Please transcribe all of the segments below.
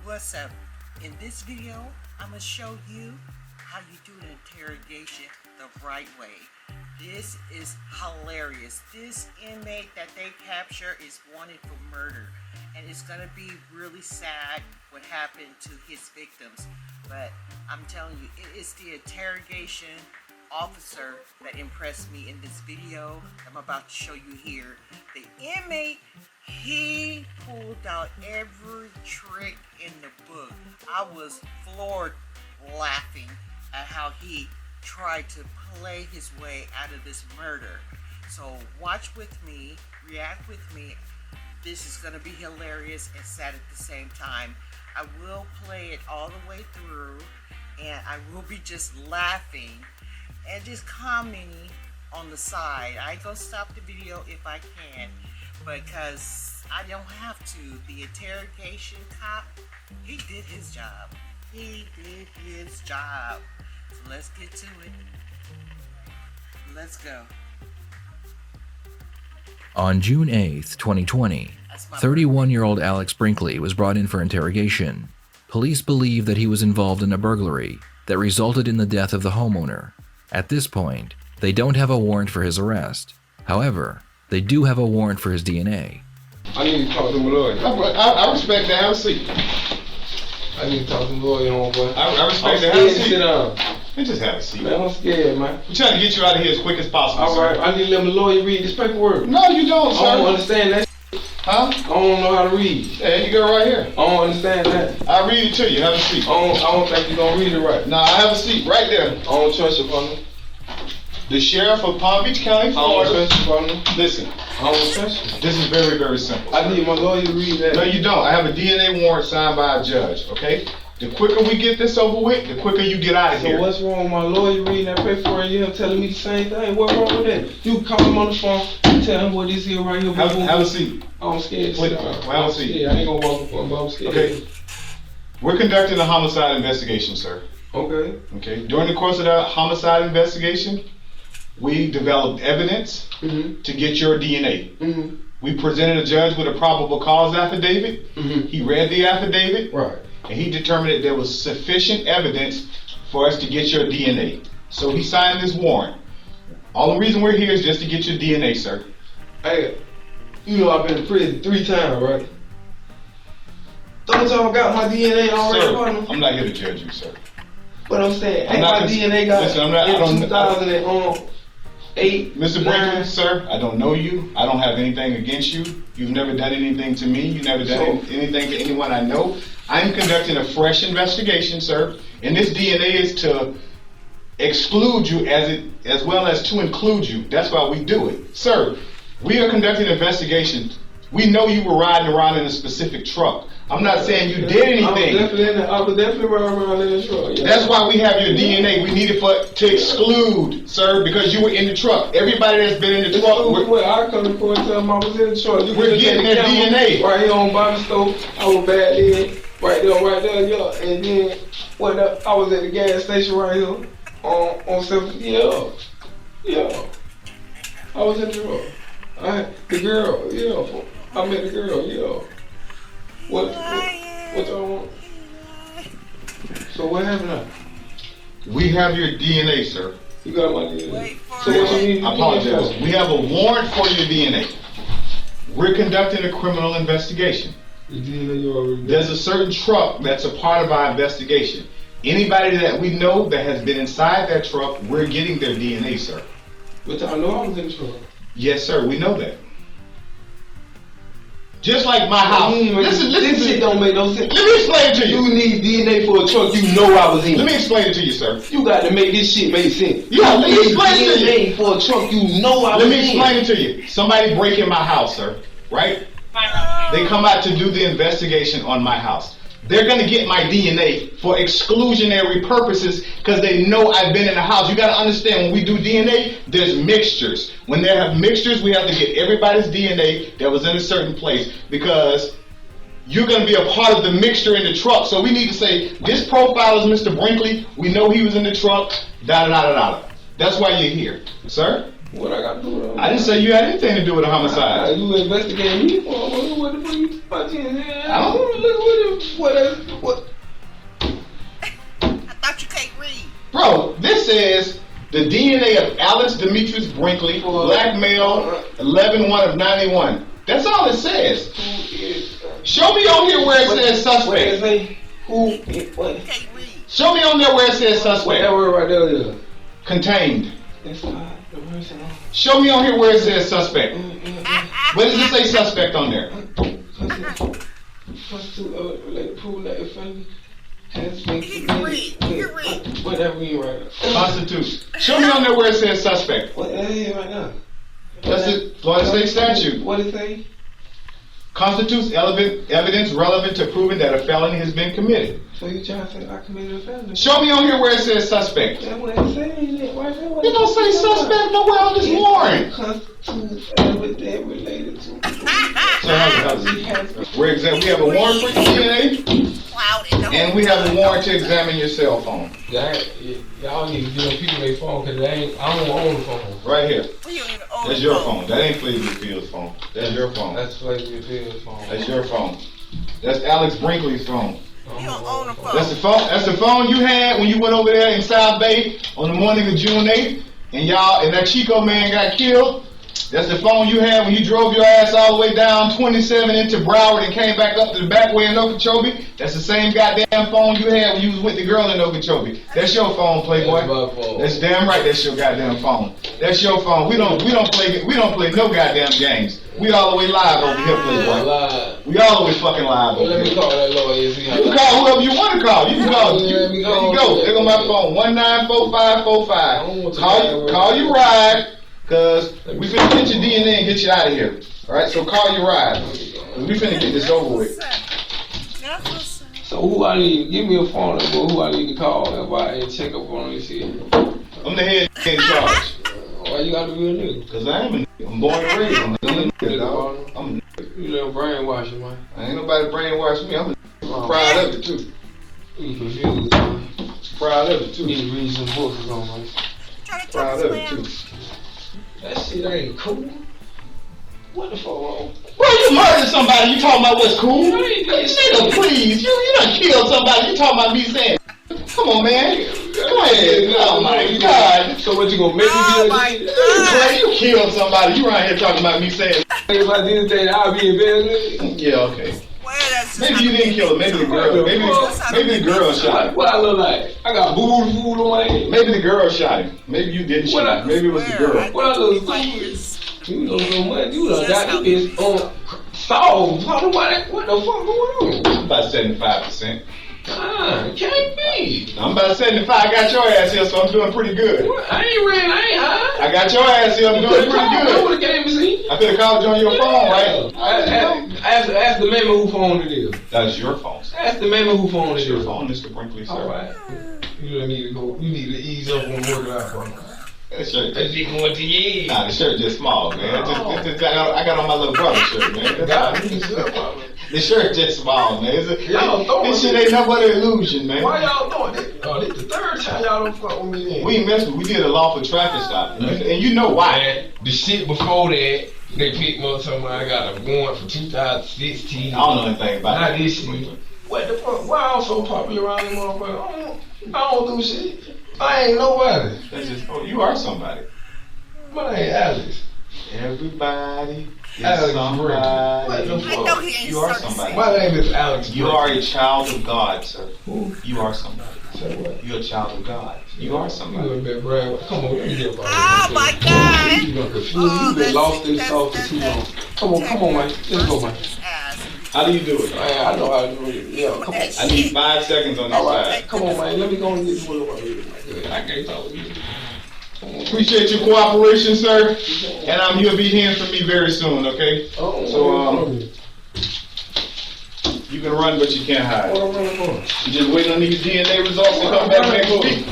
What's up? In this video, I'm going to show you how you do an interrogation the right way. This is hilarious. This inmate that they capture is wanted for murder, and it's going to be really sad what happened to his victims. But I'm telling you, it is the interrogation officer that impressed me in this video I'm about to show you here. The inmate, he pulled out every trick in the book. I was floored laughing at how he tried to play his way out of this murder. So watch with me, react with me. This is going to be hilarious and sad at the same time. I will play it all the way through, and I will be just laughing and just commenting on the side. I ain't gonna stop the video if I can, because I don't have to. The interrogation cop, he did his job. He did his job. So let's get to it. Let's go. On June 8th, 2020, 31-year-old Alex Brinkley was brought in for interrogation. Police believe that he was involved in a burglary that resulted in the death of the homeowner. At this point, they don't have a warrant for his arrest. However, they do have a warrant for his DNA. I need to talk to my lawyer. I respect that. Have a seat. I need to talk to my lawyer, homeboy. I respect that. Have a seat. Sit down. Man, just have a seat. Man, I'm scared, man. We're trying to get you out of here as quick as possible. All right, I need to let my lawyer read this paperwork. No, you don't, sir. I don't understand that. Huh? I don't know how to read. Yeah, you go right here. I don't understand that. I'll read it to you. Have a seat. I don't think you're going to read it right. Nah, I have a seat right there. I don't trust you, partner. The sheriff of Palm Beach County, Florida. I don't trust you, partner. Listen. I don't trust you. This is very, very simple. I need my lawyer to read that. No, you don't. I have a DNA warrant signed by a judge, okay? The quicker we get this over with, the quicker you get out of here. So what's wrong with my lawyer reading that paper and you telling me the same thing? What's wrong with that? You call him on the phone and tell him what this here right here. Have a seat. I'm scared. Have a seat. I ain't gonna walk before him, but I'm scared. Okay. We're conducting a homicide investigation, sir. Okay. Okay. During the course of that homicide investigation, we developed evidence to get your DNA. We presented a judge with a probable cause affidavit. He read the affidavit. Right. And he determined that there was sufficient evidence for us to get your DNA. So he signed this warrant. All the reason we're here is just to get your DNA, sir. Hey, you know I've been in prison 3 times, right? Don't y'all got my DNA already? Sir, I'm not here to judge you, sir. But I'm saying, ain't my DNA got listen, in 2008, Mr. Brinkley, sir, I don't know you. I don't have anything against you. You've never done anything to me. You've never done anything to anyone I know. I'm conducting a fresh investigation, sir, and this DNA is to exclude you as well as to include you. That's why we do it. Sir, we are conducting an investigation. We know you were riding around in a specific truck. I'm not saying you did anything. I was definitely riding around in the truck. Yeah. That's why we have your DNA. We need it to exclude, sir, because you were in the truck. Everybody that's been in the truck. I come to court and tell them I was in the truck. We're getting their DNA. Right here on Bobby Stove. I was bad then. Right there, yeah. And then I was at the gas station right here on 7th. Yeah. I was in the truck. The girl, yeah. I met the girl, yeah. What y'all want? So what happened now? We have your DNA, sir. You got my DNA. So what you need? I apologize. We have a warrant for your DNA. We're conducting a criminal investigation. There's a certain truck that's a part of our investigation. Anybody that we know that has been inside that truck, we're getting their DNA, sir. But y'all know I was in the truck. Yes, sir. We know that. Just like my house. Listen, this shit don't make no sense. Let me explain it to you. You need DNA for a truck you know I was in. Let me explain it to you, sir. You got to make this shit make sense. Yeah, let me explain it to you. DNA for a truck you know I was in. Let me explain it to you. Somebody break in my house, sir. Right? They come out to do the investigation on my house. They're going to get my DNA for exclusionary purposes because they know I've been in the house. You got to understand, when we do DNA, there's mixtures. When there have mixtures, we have to get everybody's DNA that was in a certain place because you're going to be a part of the mixture in the truck. So we need to say, this profile is Mr. Brinkley. We know he was in the truck. Da-da-da-da-da. That's why you're here. Sir? What I got to do with it? I didn't say you had anything to do with a homicide. You investigating me for what the fuck you? I don't What? I thought you can't read. Bro, this says the DNA of Alex Demetrius Brinkley, black male, 11/1 of 91. That's all it says. Show me on here where it says suspect. What? Can't read. Show me on there where it says suspect. What that word right there is? Contained. That's not the person. Show me on here where it says suspect. Where does it say suspect on there? Prove that offender has been He can read. He can read. What that mean right now? Constitution. Show me on there where it says suspect. What that is right now? That's it. Florida State statute. What it say? Constitutes evidence relevant to proving that a felony has been committed. So you trying to say I committed a felony? Show me on here where it says suspect. That's what it say. It don't say suspect nowhere on this warrant. Constitutes evidence related to. So we have a warrant for your DNA, and we have a warrant to examine your cell phone. Y'all need to get on people their phone because I don't own the phone. Right here. That's your phone. That ain't Flavia Field's phone. That's your phone. That's Flavia Field's phone. That's your phone. That's Alex Brinkley's phone. You don't own a phone. That's the phone. That's the phone you had when you went over there in South Bay on the morning of June 8th, and that Chico man got killed. That's the phone you had when you drove your ass all the way down 27 into Broward and came back up to the back way in Okeechobee. That's the same goddamn phone you had when you was with the girl in Okeechobee. That's your phone, Playboy. That's damn right. That's your goddamn phone. That's your phone. We don't play no goddamn games. We all the way live over here, Playboy. We all the way fucking live over here. Let me call that lawyer. You can call whoever you want to call. You can call. There you go. There go my phone. 194545. Call your ride. Cause we finna get your DNA and get you out of here. Alright, so call your ride. Cause we finna get this over with. So who I need, give me a phone number, who I need to call and check up on this shit. I'm the head in charge. Why you gotta be a nigga? Cause I am a nigga. I'm born and raised. I'm a nigga, dog. I'm a nigga. You little brainwashing, man. Ain't nobody brainwash me. I'm proud of it too. You confused, man. Proud of it too. You need to read some books or something, man. Proud of it too. That shit ain't cool. What the fuck wrong? Bro, you murdered somebody, you talking about what's cool? Nigga, please. You done killed somebody, you talking about me saying, come on, man. Go ahead. Oh, my God. So what, you gonna make me do my that? God. You killed somebody, you around here talking about me saying, If I did that, I'd be in bed with it. yeah, okay. Maybe you didn't kill him, maybe the girl. Maybe the girl shot him. What I look like? I got booed food on my head. Maybe the girl shot him. Maybe you didn't shoot him. Maybe it was the girl. What I look like? You know so much. You done got this bitch on solved. What the fuck going on? About 75%. Can't be. I'm about 75. I got your ass here, so I'm doing pretty good. What? I ain't high. I got your ass here, I'm doing pretty I good. would have gave me see. I could have called you on your phone, right? Ask the man who phone it is. That's your phone. Ask the man who phone it That's your is. phone, Mr. Brinkley, sir. All right. You need to go. You need to ease up on working out, bro. That shirt. That shit going to your head. Nah, the shirt just small, man. I got on my little brother shirt, man. The shirt just small, man. This shit ain't nothing but an illusion, man. Why y'all doing this? This the third time y'all don't fuck with me then. We ain't messing. We did a lawful traffic stop, and you know why. Man, the shit before that, they picked me up something. I got a warrant for 2016. I don't know anything about Not that. this shit. What the fuck? Why I'm so popular around this motherfucker? I don't do shit. I ain't nobody. That's just. Oh, you are somebody. My name Alex. Everybody is Alex somebody. I know he ain't You are certain. somebody. My name is Alex. You are a child of God, sir. Who? You are somebody. Say what? You're a child of God. You are You somebody. a bit brave. Come on, let me get about Oh my God. You done confused. You been lost in sauce for too long. Come on, man. Let's go, man. How do you do it? Man, I know how to do it. Yeah, come on. I need 5 seconds on this All right, side. come on, man. Let me go and get this one over here. I can't talk with you. Appreciate your cooperation, sir. And you'll be hearing from me very soon, okay? So, you can run, but you can't hide. What I'm running for? You just waiting on these DNA results to come back next week.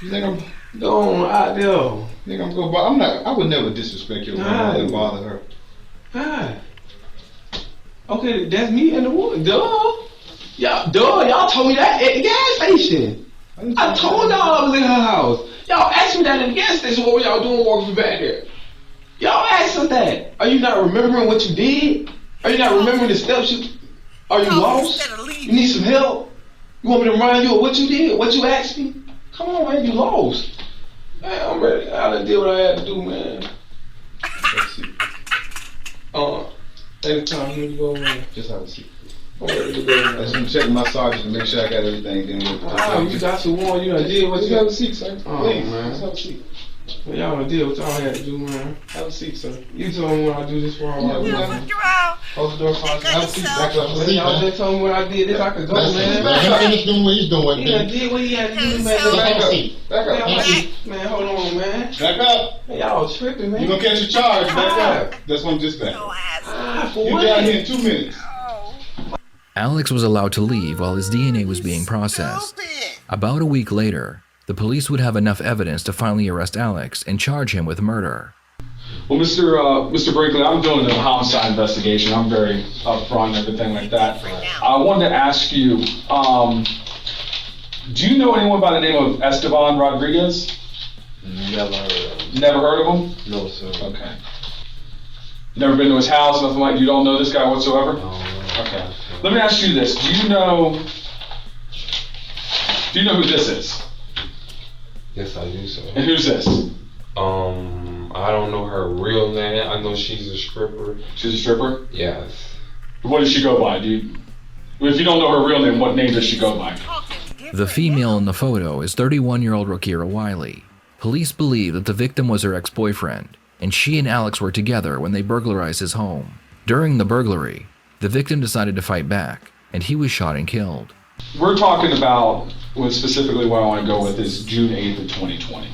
You think I'm? Go out there. Think I'm gonna? I'm not. I would never disrespect your mom and bother her. Hi. Okay, that's me in the wood. Duh. Y'all told me that at the gas station. I told y'all I was in her house. Y'all asked me that in the gas station. What were y'all doing walking from back there? Y'all asked us that. Are you not remembering what you did? Are you not remembering the steps you... Are you lost? You need some help? You want me to remind you of what you did? What you asked me? Come on, man, you lost. Man, I'm ready. I done did what I had to do, man. Let's see. Every time you go, man, just have a seat. I'm ready to go, man. I just check my sergeant to make sure I got everything. Then you got to warn. You done did what you have a seat, sir. Oh, please, man. just have a seat. Well, y'all done did what y'all had to do, man. Have a seat, sir. You told me when I do this for all we got it. Close the door, Sergeant. Have a seat. Back up. Y'all just told me when I did this, I could go, man. Finish doing what he's doing. He done did what he had to do, man. Back up. Back up. Man, hold on, man. Back up. Man, y'all tripping, man. You gonna catch a charge. Back up. That's what I'm just saying. For You what? down here in 2 minutes. Alex was allowed to leave while his DNA was being processed. About a week later, the police would have enough evidence to finally arrest Alex and charge him with murder. Well, Mr. Brinkley, I'm doing a homicide investigation. I'm very upfront and everything like that. I wanted to ask you, do you know anyone by the name of Esteban Rodriguez? Never heard of him. Never heard of him? No, sir. Okay. Never been to his house, nothing like, you don't know this guy whatsoever? No. Okay. Let me ask you this. Do you know who this is? Yes, I do, sir. And who's this? I don't know her real name. I know she's a stripper. She's a stripper? Yes. What does she go by? If you don't know her real name, what name does she go by? The female in the photo is 31-year-old Rakira Wiley. Police believe that the victim was her ex-boyfriend, and she and Alex were together when they burglarized his home. During the burglary, the victim decided to fight back, and he was shot and killed. We're talking about, specifically what I want to go with is June 8th of 2020.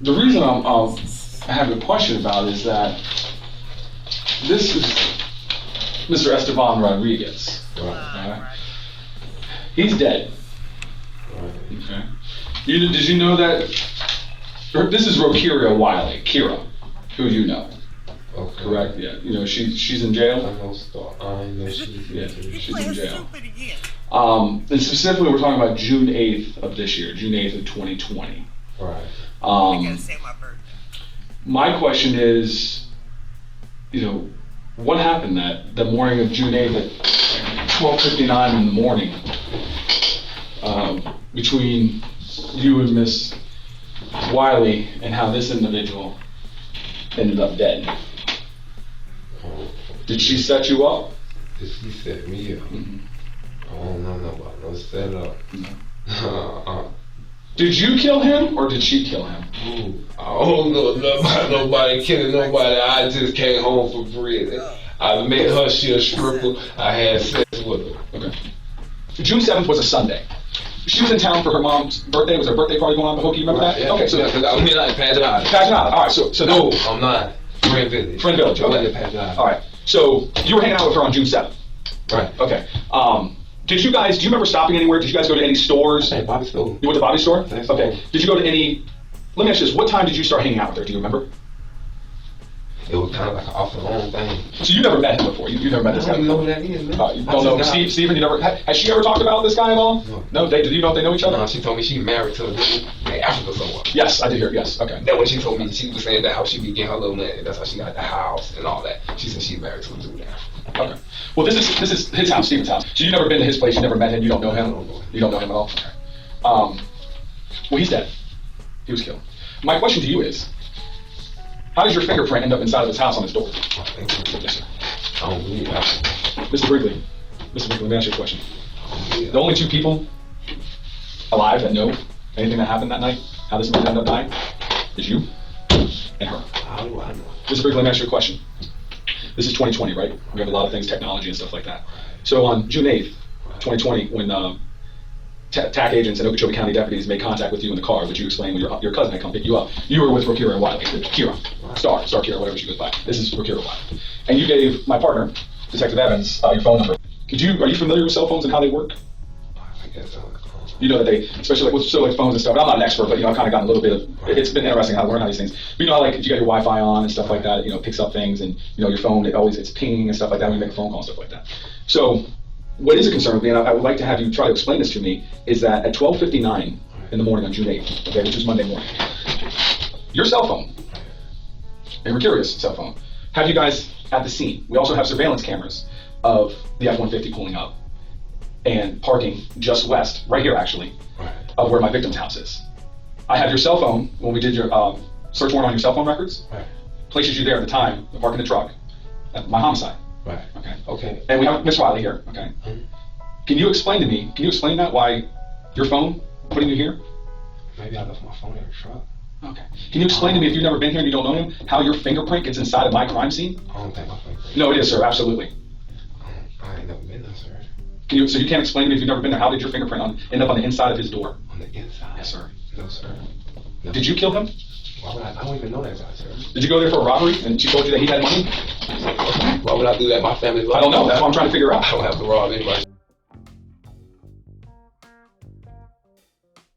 The reason I have a question about is that this is Mr. Esteban Rodriguez. Right. He's dead. Right. Okay. Did you know that? This is Rakira Wiley, Kira, who you know. Okay. Correct? Yeah. You know she's in jail. I know she's She's in jail. And specifically, we're talking about June 8th of this year, June 8th of 2020. Right. I gotta say my birthday. My question is, what happened the morning of June 8th at 12:59 in the morning between you and Miss Wiley, and how this individual ended up dead? Did she set you up? Did she set me up? Mm-hmm. I don't know about no setup. No. Did you kill him or did she kill him? I don't know about nobody killing nobody. I just came home for free. I met her, she a stripper. I had sex with her. Okay. June 7th was a Sunday. She was in town for her mom's birthday. Was her birthday party going on in Pahokee? You remember that? Yeah. Okay, so I mean, like Paginata. Paginata. All right, so No, I'm not. Friend Village. Friend Village. Okay. Paginata. All right. So you were hanging out with her on June 7th. Right. Okay. Do you remember stopping anywhere? Did you guys go to any stores? Hey, Bobby's store. You went to Bobby's store? Thanks. Okay. Did you go to any, let me ask you this, what time did you start hanging out with her? Do you remember? It was kind of like an off and on thing. So you never met him before? You never met this I guy don't know before? who that is, man. You don't know Steven? You never, has she ever talked about this guy at all? No. Do you know if they know each other? No, she told me she married to in Africa somewhere. Yes, I did hear, yes, okay. That's what she told me. She was saying that how she be getting her little money. That's how she got the house and all that. She said she married to a dude in Africa. Okay. Well, this is his house, Steven's house. So you've never been to his place, you never met him, you don't know him? I don't know him. You don't know him at all? Okay. Well, he's dead. He was killed. My question to you is, how does your fingerprint end up inside of his house on his door? Yes, sir. I don't believe that. Mr. Brinkley, let me ask you a question. The only two people alive that know anything that happened that night, how this man ended up dying, is you and her. How do I know? Mr. Brinkley, let me ask you a question. This is 2020, right? We have a lot of things, technology and stuff like that. So on June 8th, 2020, when TAC agents and Okeechobee County deputies made contact with you in the car, which you explained when your cousin had come pick you up, you were with Rakira Wiley, Kira, Star Kira, whatever she goes by. This is Rakira Wiley. And you gave my partner, Detective Evans, your phone number. Are you familiar with cell phones and how they work? I guess so. You know that they, especially with phones and stuff, and I'm not an expert, but I've kind of gotten a little bit of, it's been interesting how to learn how these things. But if you got your Wi-Fi on and stuff like that, it picks up things, and your phone, it's pinging and stuff like that when you make a phone call and stuff like that. So what is a concern with me, and I would like to have you try to explain this to me, is that at 12:59 in the morning on June 8th, okay, which is Monday morning, your cell phone, and Rakira's cell phone, have you guys at the scene. We also have surveillance cameras of the F-150 pulling up and parking just west, right here actually, of where my victim's house is. I have your cell phone, when we did your search warrant on your cell phone records, places you there at the time, parking the truck, at my homicide. Right. Okay. And we have Miss Wiley here, okay? Can you explain that, why your phone putting you here? Maybe I left my phone in the truck. Okay. Can you explain to me, if you've never been here and you don't know him, how your fingerprint gets inside of my crime scene? I don't think my fingerprint. No, it is, sir, absolutely. I ain't never been there, sir. So you can't explain to me, if you've never been there, how did your fingerprint end up on the inside of his door? On the inside? Yes, sir. No, sir. No. Did you kill him? Why would I don't even know that guy, sir. Did you go there for a robbery and she told you that he had money? Why would I do that? My family. I don't know. That's what I'm trying to figure out. I don't have to rob anybody.